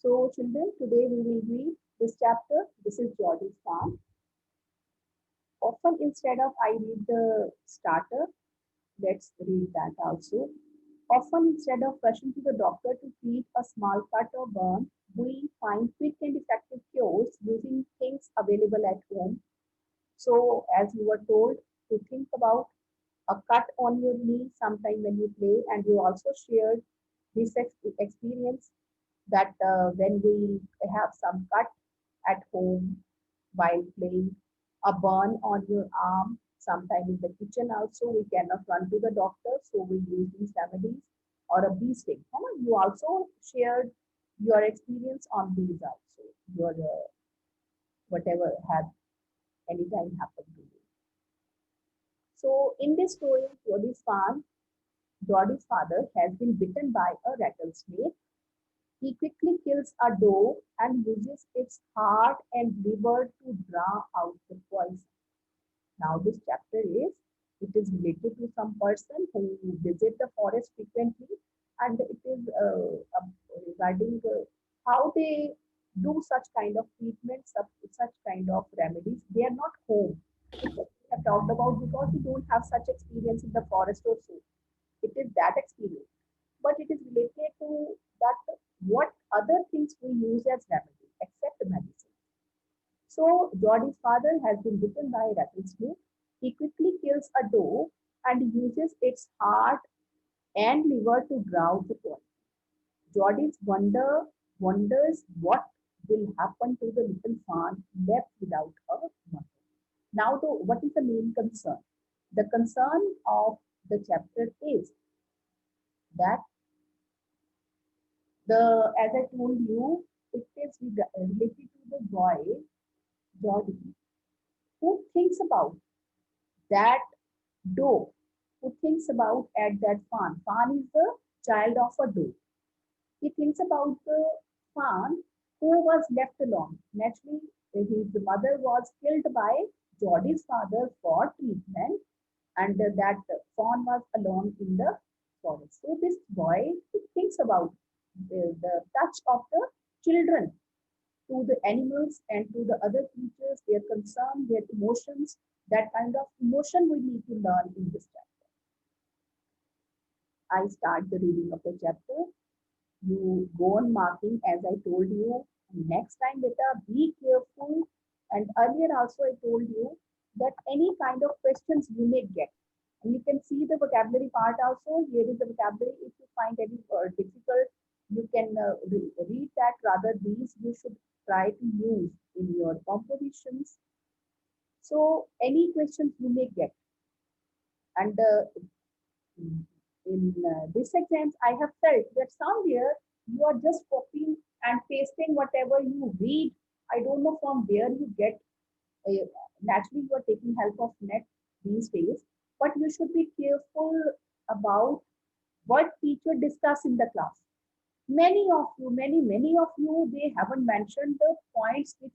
So, children, today we will read this chapter. This is Geordie's Farm. Often, instead of I read the starter, let's read that also. Often, instead of rushing to the doctor to treat a small cut or burn, we find quick and effective cures using things available at home. So, as you were told, to think about a cut on your knee sometime when you play, and you also shared this experience that when we have some cut at home while playing, a burn on your arm, sometime in the kitchen also, we cannot run to the doctor, so we use these remedies or a bee sting. You also shared your experience on these also, your whatever had any time happened to you. So in this story, Jodie's father has been bitten by a rattlesnake. He quickly kills a doe and uses its heart and liver to draw out the poison. Now, this chapter it is related to some person who visit the forest frequently, and it is regarding how they do such kind of treatments, such kind of remedies. They are not home. It's what we have talked about because we don't have such experience in the forest or so. It is that experience, but it is related to that what other things we use as remedy except medicine. So Geordie's father has been bitten by a rattlesnake. He quickly kills a doe and uses its heart and liver to drown the poison. Geordie's wonders what will happen to the little fawn left without a mother. Now, what is the main concern? The concern of the chapter is that as I told you, it is related to the boy, Geordie, who thinks about that doe, who thinks about at that fawn. Fawn is the child of a doe. He thinks about the fawn who was left alone. Naturally, his mother was killed by Geordie's father for treatment, and that fawn was alone in the forest. So this boy thinks about the touch of the children to the animals and to the other creatures, their concern, their emotions, that kind of emotion we need to learn in this chapter. I start the reading of the chapter. You go on marking as I told you. Next time, beta, be careful. And earlier also I told you that any kind of questions you may get. And you can see the vocabulary part also. Here is the vocabulary. If you find any difficult, you can read that. Rather, these you should try to use in your compositions. So, any questions you may get. And in this exams, I have felt that somewhere you are just copying and pasting whatever you read. I don't know from where you get. Naturally, you are taking help of net these days, but you should be careful about what teacher discuss in the class. Many of you, they haven't mentioned the points which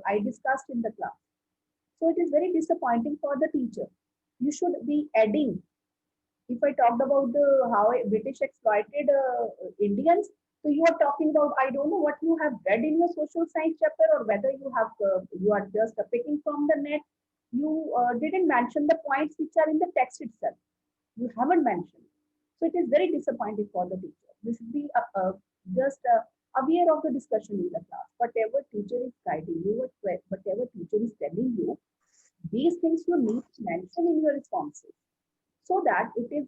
I discussed in the class. So it is very disappointing for the teacher. You should be adding. If I talked about the how British exploited Indians, so you are talking about, I don't know what you have read in your social science chapter or whether you are just picking from the net. You didn't mention the points which are in the text itself. You haven't mentioned. So it is very disappointing for the teacher. You should be just aware of the discussion in the class. Whatever teacher is guiding you, whatever teacher is telling you, these things you need to mention in your responses so that it is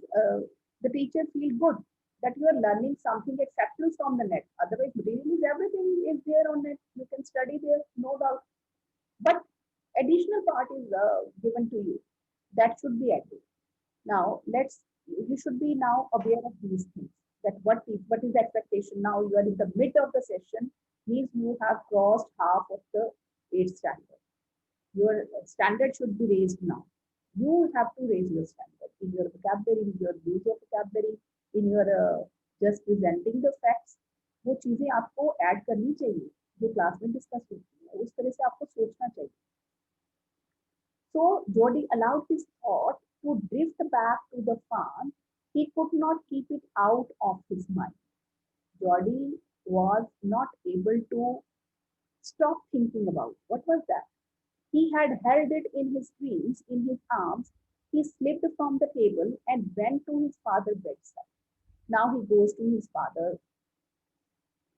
the teacher feel good that you are learning something exceptional from the net. Otherwise, really everything is there on net. You can study there, no doubt. But additional part is given to you that should be added. Now, you should be now aware of these things. That what is the expectation now? You are in the mid of the session, means you have crossed half of the 8th standard. Your standard should be raised now. You have to raise your standard in your vocabulary, in your use of vocabulary, in your just presenting the facts. वो चीजें आपको add करनी चाहिए जो class में discuss होती है उस तरह से आपको सोचना चाहिए. So Jody allowed his thought to drift back to the farm. He could not keep it out of his mind. Jody was not able to stop thinking about. What was that? He had held it in his dreams, in his arms. He slipped from the table and went to his father's bedside. Now he goes to his father.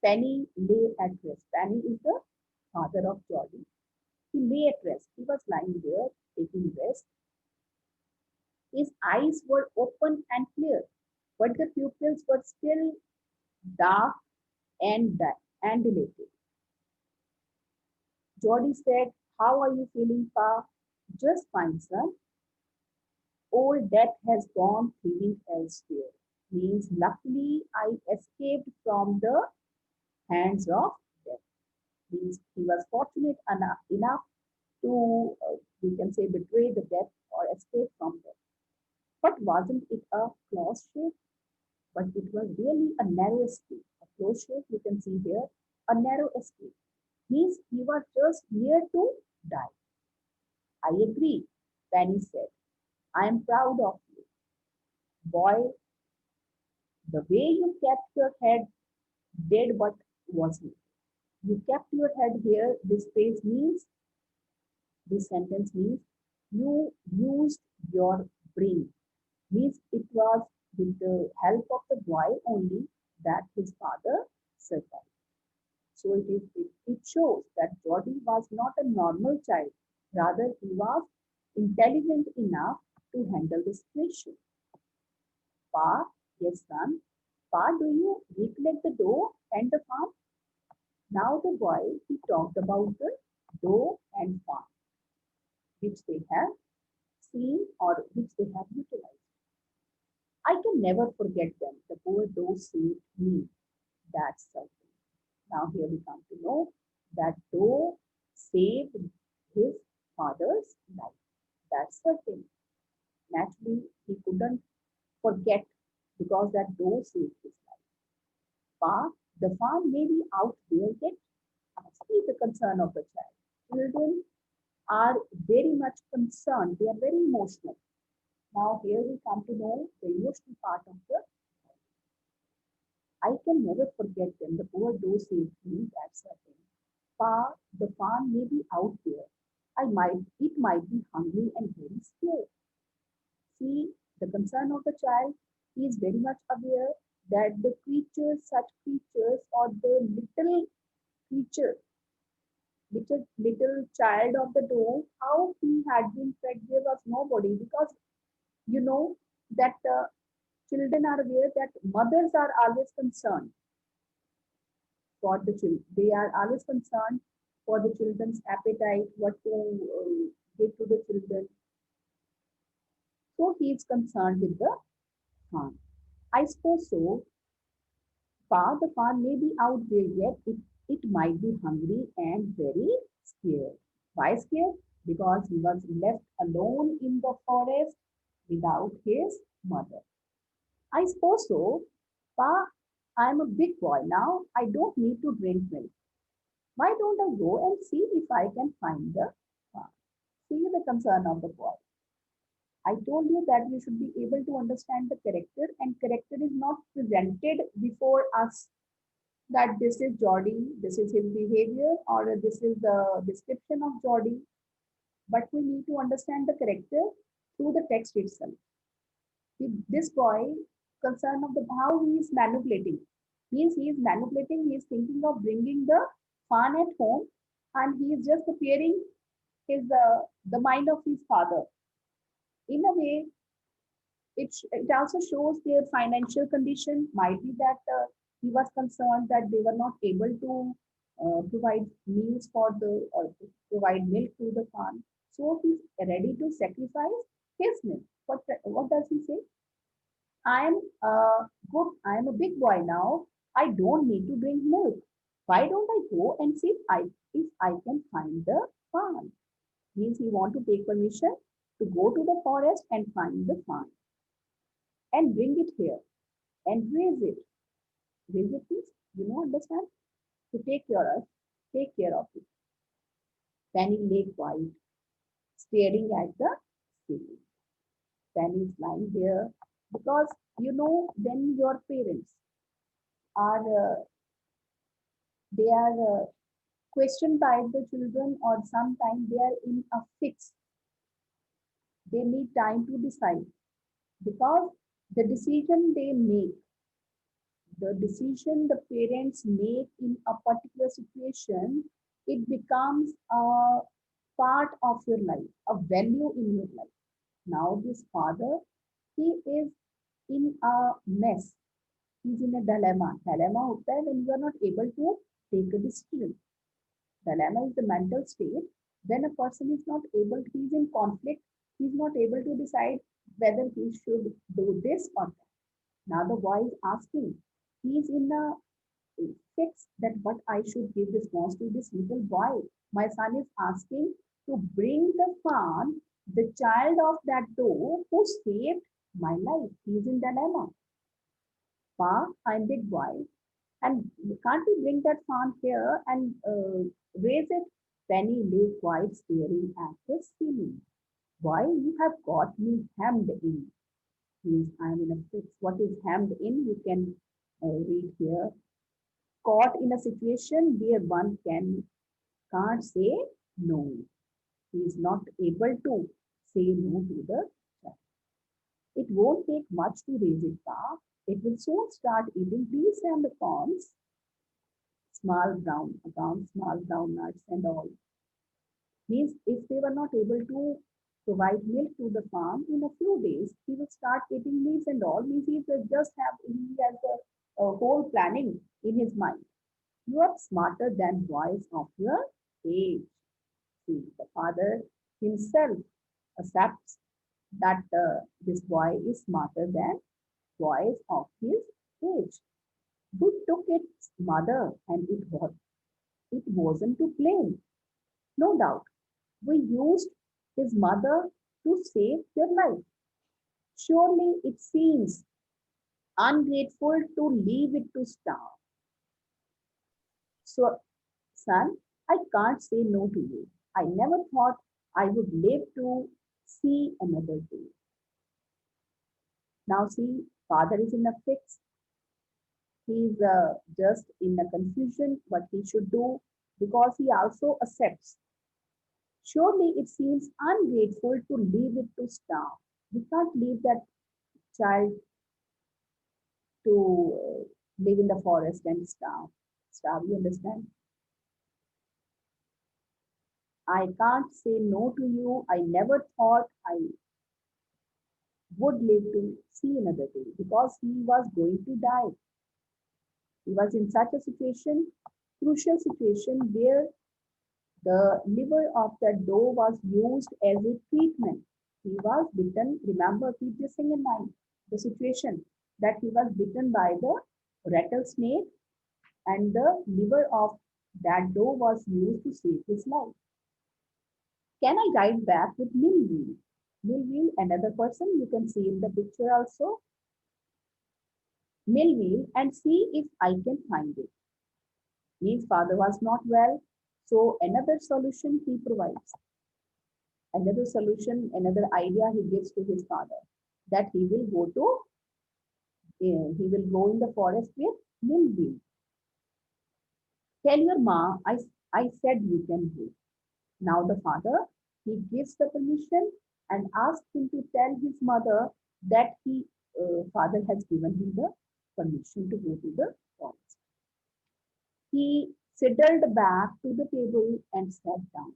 Penny lay at rest. Penny is the father of Jordan. He lay at rest. He was lying there, taking rest. His eyes were open and clear, but the pupils were still dark and dilated. Jordy said, "How are you feeling, Pa?" "Just fine, son. Old death has gone thieving elsewhere." Means, luckily, I escaped from the hands of death. Means, he was fortunate enough to, we can say, betray the death or escape from death. But wasn't it a close shave? But it was really a narrow escape. A close shave, you can see here, a narrow escape. Means he was just near to die. "I agree," Penny said. "I am proud of you. Boy, the way you kept your head did what was needed. You kept your head here." This phrase means, this sentence means, you used your brain. Means it was with the help of the boy only that his father survived. So it shows that Jordy was not a normal child. Rather, he was intelligent enough to handle the situation. "Pa," "Yes, son." "Pa, do you recollect the dough and the farm?" Now the boy, he talked about the dough and farm, which they have seen or which they have utilized. "I can never forget them. The poor dough saved me." That's certain. Now here we come to know that dough saved his father's life. That's certain. Naturally, he couldn't forget because that dough saved his life. "Pa, the farm may be out there yet." See the concern of the child. Children are very much concerned. They are very emotional. Now here we come to know the emotional part of the "I can never forget them. The poor dough saved me." That's certain. "Pa, the farm may be out there. It might be hungry and very scared." See the concern of the child. He is very much aware that the creatures, such creatures, or the little creature, little child of the dough, how he had been fed, there was nobody, because you know that children are aware that mothers are always concerned for the children. They are always concerned for the children's appetite, what to give to the children. So he is concerned with the farm. "I suppose so. Pa, the farm may be out there yet. It might be hungry and very scared." Why scared? Because he was left alone in the forest without his mother. "I suppose so. Pa, I'm a big boy now. I don't need to drink milk. Why don't I go and see if I can find the farm?" See the concern of the boy. I told you that we should be able to understand the character, and character is not presented before us that this is Jordy, this is his behavior, or this is the description of Jordy. But we need to understand the character through the text itself. This boy, concern of the how he is manipulating. Means he is manipulating, he is thinking of bringing the fun at home, and he is just preparing his the mind of his father. In a way, it also shows their financial condition. Might be that he was concerned that they were not able to provide meals for the or to provide milk to the farm. So he's ready to sacrifice his milk. What does he say? "I am good. I am a big boy now. I don't need to drink milk. Why don't I go and see if I can find the farm?" Means he want to take permission to go to the forest and find the farm and bring it here and raise it. Raise it means, understand? To take care of it. Penny lay quiet, staring at the ceiling. Penny is lying there because when your parents are they are questioned by the children, or sometimes they are in a fix. They need time to decide, because the decision they make, the decision the parents make in a particular situation, it becomes a part of your life, a value in your life. Now this father, he is in a mess. He's in a dilemma. Dilemma होता है when you are not able to take a decision. Dilemma is the mental state when a person is not able, he is in conflict, he is not able to decide whether he should do this or that. Now the boy is asking, he is in a fix that what I should give response to this little boy. My son is asking to bring the fan, the child of that door who saved my life. He is in dilemma. Pa, I'm big boy, and can't you bring that fan here and raise it? Penny lay quiet, staring at the ceiling. Why you have got me hemmed in? Means I'm in a fix. What is hemmed in? You can read here. Caught in a situation where one can't say no. He is not able to say no to the child. It won't take much to raise it up. It will soon start eating peas and corns, small brown nuts and all. Means if they were not able to provide milk to the farm in a few days, he will start eating leaves and all. Means he will just have, he has a whole planning in his mind. You are smarter than boys of your age. See, the father himself accepts that this boy is smarter than boys of his age. Who took its mother, and it wasn't to blame. No doubt. We used his mother to save your life. Surely it seems ungrateful to leave it to starve. So, son, I can't say no to you. I never thought I would live to see another day. Now, see, father is in a fix. He's just in a confusion what he should do, because he also accepts. Surely it seems ungrateful to leave it to starve. We can't leave that child to live in the forest and starve. Starve, you understand? I can't say no to you. I never thought I would live to see another day, because he was going to die. He was in such a situation, crucial situation, where the liver of that doe was used as a treatment. He was bitten. Remember, keep this thing in mind. The situation that he was bitten by the rattlesnake, and the liver of that doe was used to save his life. Can I ride back with Millwheel? Millwheel, another person you can see in the picture also. Millwheel, and see if I can find it. His father was not well, so another solution he provides. Another solution, another idea he gives to his father, that he will go in the forest with Millwheel. Tell your ma, I said you can go. Now the father, he gives the permission and asks him to tell his mother that father has given him the permission to go to the forest. He sidled back to the table and sat down.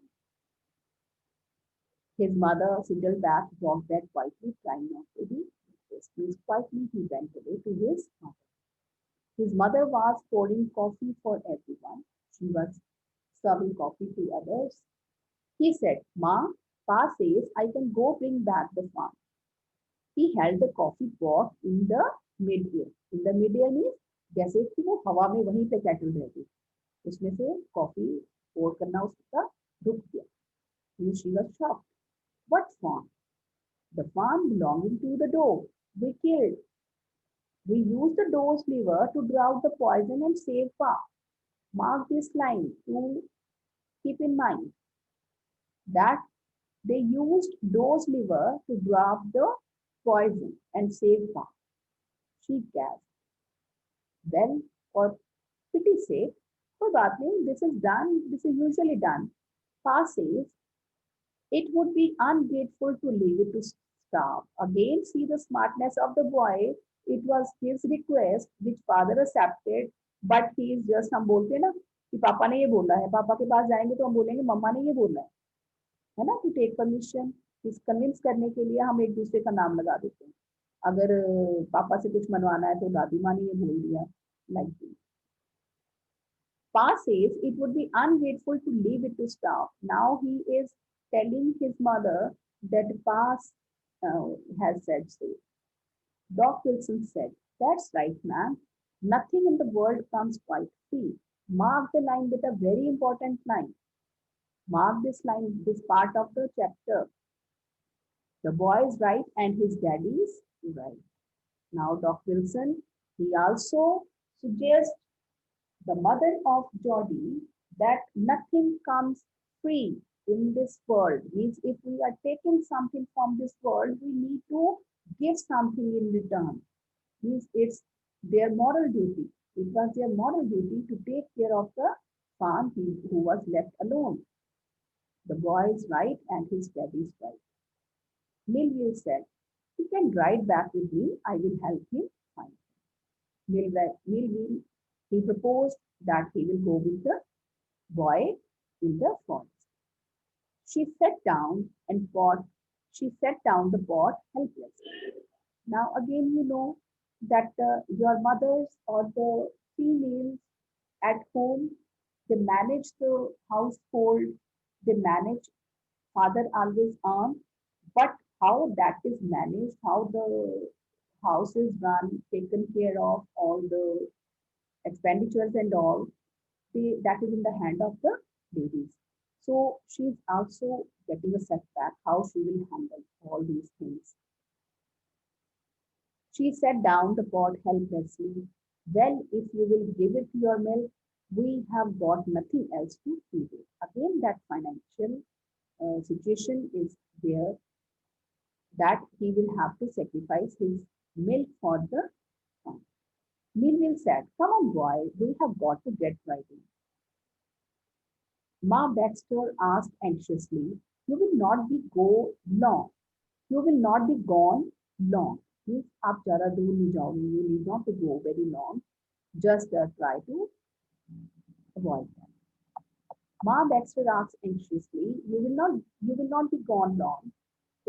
His mother sidled back, walked there quietly, trying not to be displeased. Quietly, he went away to his mother. His mother was pouring coffee for everyone. She was serving coffee to others. He said, Ma, Pa says I can go bring back the farm. He held the coffee pot in the mid-air. In the mid-air means जैसे कि वो हवा में वहीं पे cattle रहती, उसमें से कॉफी पोर करना उसका रुक गया. She was shocked. What farm? The farm belonging to the doe. We killed. We used the doe's liver to draw out the poison and save Pa. Mark this line to keep in mind that they used doe's liver to draw up the poison and save Pa. She gasped. Well, for pity's sake, कोई बात नहीं, this is done, this is usually done. Pa says, it would be ungrateful to leave it to starve. Again, see the smartness of the boy. It was his request which father accepted, but he is just, हम बोलते हैं ना कि पापा ने ये बोला है, पापा के पास जाएंगे तो हम बोलेंगे मम्मा ने ये बोला है ना, टू टेक परमिशन, इस कन्विंस करने के लिए हम एक दूसरे का नाम लगा देते हैं. अगर पापा से कुछ मनवाना है तो दादी माँ ने ये बोल दिया, like Pa says it would be ungrateful to leave it to starve. Now he is telling his mother that Pa has said so. Doc Wilson said, "That's right, ma'am. Nothing in the world comes quite free." Mark the line with a very important line. Mark this line, this part of the chapter. The boy is right and his daddy is right. Now, Doc Wilson, he also suggests the mother of Jody that nothing comes free in this world. Means if we are taking something from this world, we need to give something in return. Means it's their moral duty. It was their moral duty to take care of the farm who was left alone. The boy is right and his daddy is right. Millville said, "He can ride back with me. I will help him find him." Millville, he proposed that he will go with the boy in the forest. She sat down and fought. She set down the pot helplessly. Now again, you know that your mothers or the females at home, they manage the household, they manage, father always on, but how that is managed, how the house is run, taken care of, all the expenditures and all, that is in the hand of the ladies. So she's also getting a setback how she will handle all these things. She set down the pot helplessly. "Well, if you will give it your milk, we have got nothing else to feed it." Again, that financial situation is there, that he will have to sacrifice his milk for the farm. Millville said, "Come on, boy, we have got to get riding." Ma Baxter asked anxiously, "You will not be go long. You will not be gone long." Means आप ज़्यादा दूर नहीं जाओगे. You need not to go very long. Just try to avoid that. Ma Baxter asked anxiously, You will not be gone long."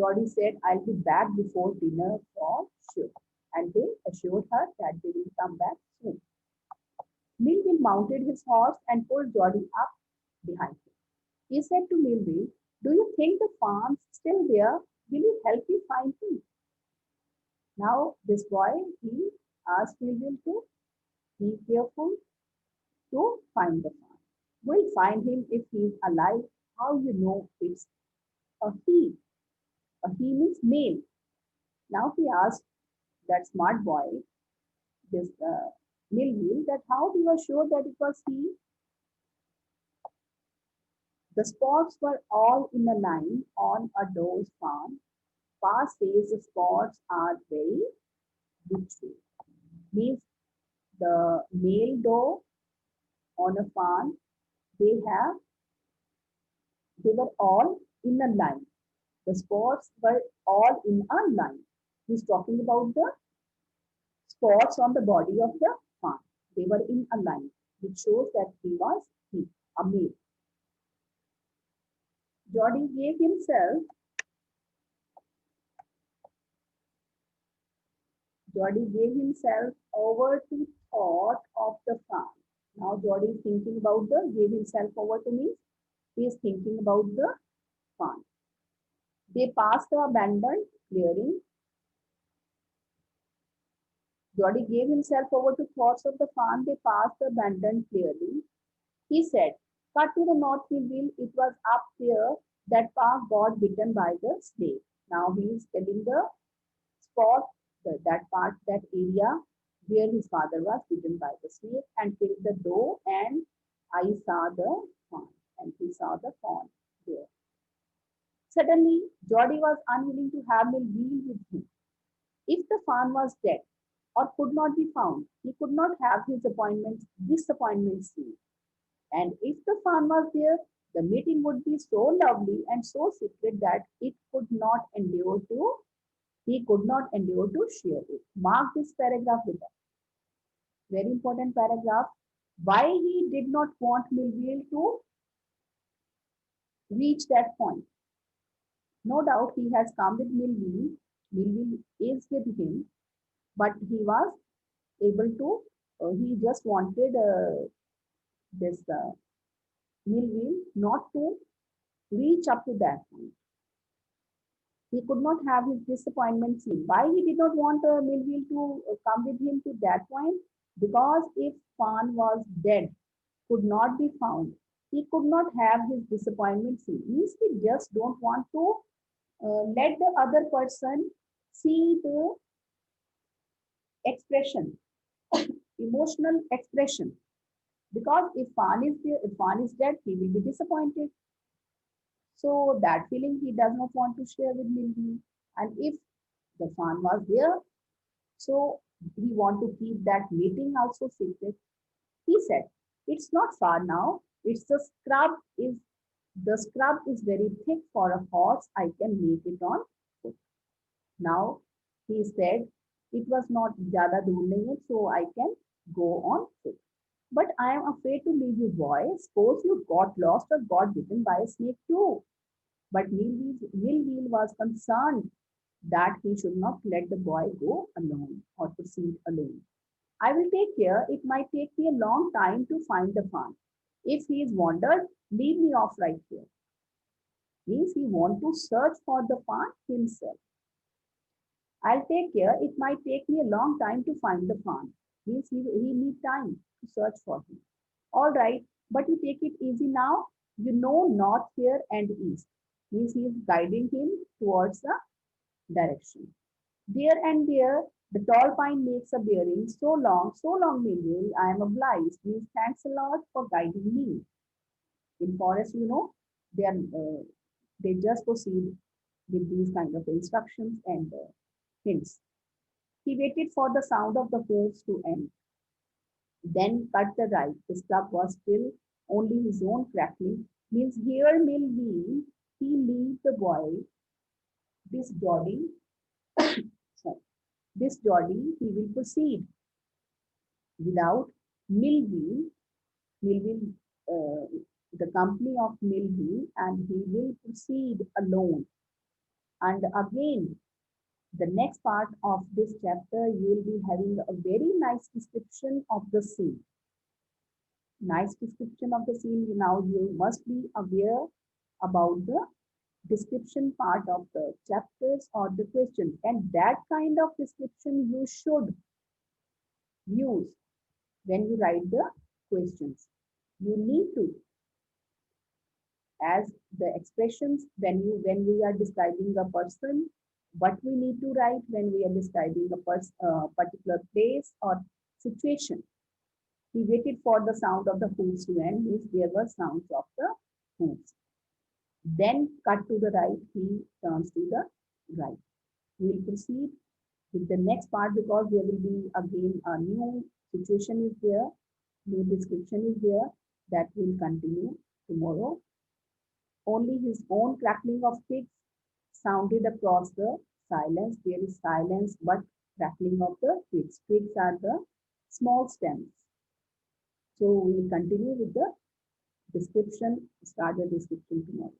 Jody said, "I'll be back before dinner for sure." And they assured her that they will come back soon. Millville mounted his horse and pulled Jody up behind him. He said to Millville, "Do you think the farm's still there? Will you help me find him?" Now, this boy, he asked Millville to be careful to find the farm. "We'll find him if he's alive." "How you know it's a he?" A he means male. Now he asked that smart boy, this Millville, that how he was sure that it was he. The spots were all in a line on a doe's farm. Pa says the spots are very witchy. Means the male doe on a farm, they were all in a line. The spots were all in a line. He's talking about the spots on the body of the farm. They were in a line, which shows that he, a male. Jody gave himself Jody gave himself over to thought of the farm. Now Jody is thinking about the gave himself over to means he is thinking about the farm. They passed the abandoned clearing. Jody gave himself over to thoughts of the farm. They passed the abandoned clearing. He said, "Cut to the north Millville. It was up there that Pa got bitten by the snake." Now he is telling the spot, that part, that area where his father was bitten by the snake and killed the doe, and I saw the fawn, and he saw the fawn there. Suddenly, Jody was unwilling to have Millville with him. If the fawn was dead or could not be found, he could not have his disappointment seen. And if the fawn was there, the meeting would be so lovely and so secret that he could not endure to share it. Mark this paragraph with us. Very important paragraph. Why he did not want Millville to reach that point. No doubt he has come with Millville. Millville is with him, but he was able to, he just wanted this Millville not to reach up to that point. He could not have his disappointment seen. Why he did not want Millville to come with him to that point? Because if Fawn was dead, could not be found, he could not have his disappointment seen. Means he just don't want to let the other person see the expression, emotional expression. Because if Fawn is there, if Fawn is dead, he will be disappointed. So that feeling he does not want to share with Milvi. And if the Fawn was there, so we want to keep that meeting also secret. He said, it's not far now. It's the scrub is very thick for a horse. I can make it on foot. Now he said it was not jada dur nahi hai, so I can go on foot. But I am afraid to leave you, boy. Suppose you got lost or got bitten by a snake too. But Millwheel was concerned that he should not let the boy go alone or proceed alone. I will take care. It might take me a long time to find the farm. If he is wandered, leave me off right here. Means he want to search for the farm himself. I'll take care. It might take me a long time to find the farm. Means he need time to search for him. All right, but you take it easy now. You know north here and east. Means he is guiding him towards the direction. There and there, the tall pine makes a bearing. So long, Miguel, I am obliged. Means thanks a lot for guiding me. In forest, they are they just proceed with these kind of instructions and hints. He waited for the sound of the hooves to end, then cut the right. The stub was still only his own crackling. Means here will be he leave the boy, this Jody, sorry, this Jody, he will proceed without Millville, Millville, the company of Millville, and he will proceed alone. And again, the next part of this chapter, you will be having a very nice description of the scene. Nice description of the scene. Now you must be aware about the description part of the chapters or the questions, and that kind of description you should use when you write the questions. You need to, as the expressions when we are describing a person, what we need to write when we are describing a particular place or situation. He waited for the sound of the hooves to end. Means there were sounds of the hooves. Then cut to the right, he turns to the right. We will proceed with the next part because there will be again a new situation is there, new description is there that will continue tomorrow. Only his own crackling of twigs sounded across the silence. There is silence, but crackling of the twigs. Twigs are the small stems. So we will continue with the description, start the description tomorrow.